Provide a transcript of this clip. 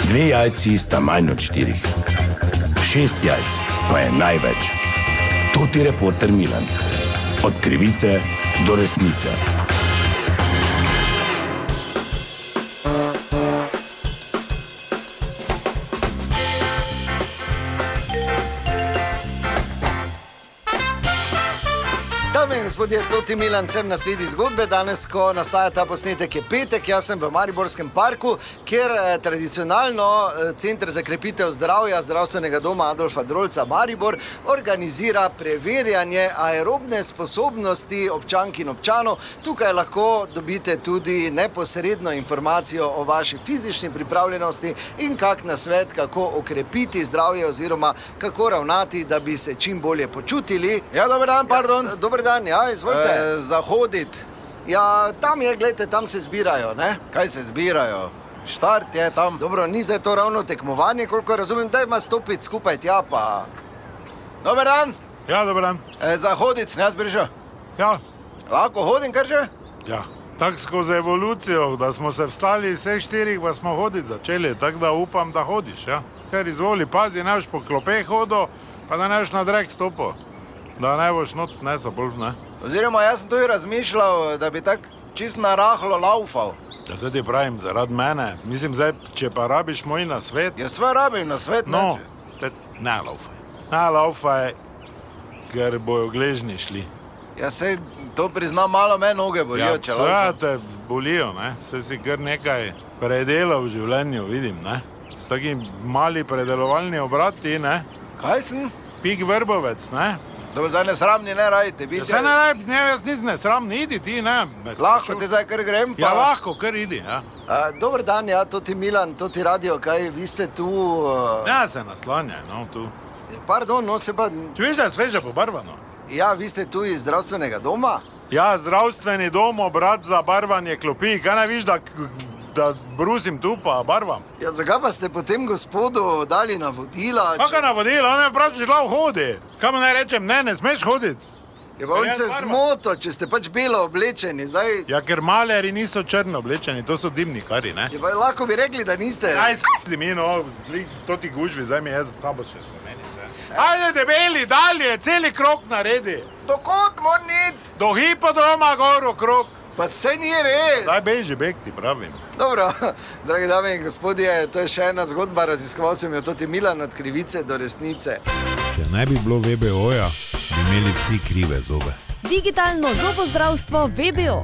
2 jajci sta manj od 4. 6 jajc pa je največ. To ti reporter Milan. Od krivice do resnice. Dame in gospodje, Toti Milan, sem nasledi zgodbe. Danes, ko nastaja ta posnetek, je petek. Jaz sem v Mariborskem parku, kjer tradicionalno Center za krepitev zdravja Zdravstvenega doma Adolfa Drolca Maribor organizira preverjanje aerobne sposobnosti občank in občanov. Tukaj lahko dobite tudi neposredno informacijo o vaši fizični pripravljenosti in kak nasvet, kako okrepiti zdravje oziroma kako ravnati, da bi se čim bolje počutili. Ja, dober dan, pardon. Dober dan, ja, izvolite. Zahoditi. Ja, tam je, gledajte, tam se zbirajo, ne? Kaj se zbirajo? Štart je tam. Dobro, ni zdaj to ravno tekmovanje, koliko razumem, da ima stopiti skupaj tja, pa... Dober dan. Ja, dober dan. Zahoditi, sem jaz prišel. Ja, Lahko hodim, kar že? ja. Tako skozi evolucijo, da smo se vstali vseh 4, pa smo hoditi začeli, tako da upam, da hodiš, ja. Ker izvoli, pazi, ne boš po klopeh hodil, pa da ne boš na drek stopil. Da ne boš not nesel bolj, ne. Oziroma, jaz sem tudi razmišljal, da bi tako čisto narahlo laufal. Ja, zdaj ti pravim, zaradi mene. Mislim, zdaj, če pa rabiš moj nasvet, Jaz sve rabim na svet, no, neče. ne laufaj. Ne laufaj, ker bojo gležni šli. Jaz se to priznam, malo me noge bolijo, Ja, če sve laufam. te bolijo, ne. Saj si kar nekaj predelal v življenju, vidim, ne. S takim mali predelovalni obrati, ne. Kaj sem? Pik Vrbovec, ne. Dobro, zdaj nesramni ne radite biti. Ja, se ne raj, ne, jaz nisem nesramni, idi ti, ne. Lahko te zdaj kar grem, pa... Ja, lahko, kar idi, ja. Dober dan, ja, Toti Milan, Toti radio, kaj, vi ste tu... Ja, se naslanjaj, no, tu. Pardon, no, se pa... Če viš, da je sveže pobarvano? Ja, vi ste tu iz zdravstvenega doma? Ja, zdravstveni dom, obrat za barvanje klopi. Kaj ne viš, da brusim tu pa barvam? Ja, zakaj pa ste potem gospodu dali navodila? Kakaj navodila, on je vprašal, če lahko hodi. Kaj mu naj rečem, ne smeš hoditi. Je pa on Ker se jaz barvam. zmoto, če ste pač belo oblečeni, zdaj... Ja, ker malerji niso črno oblečeni, to so dimnikari, ne. Je pa lahko bi rekli, da niste... Aj, s***ti mi, no, v toti gužvi, zdaj mi je za tabo še spomenice. Ajde, debeli, dalje, celi krok naredi. Dokot moram iti? Do hipodroma gor okrog. Pa se ni res! Daj beži beg, ti pravim. Dobro, dragi dame in gospodje, to je še ena zgodba, raziskoval sem jo Toti Milan od krivice do resnice. Če ne bi bilo VBO-ja, bi imeli vsi krive zobe. Digitalno zobozdravstvo VBO.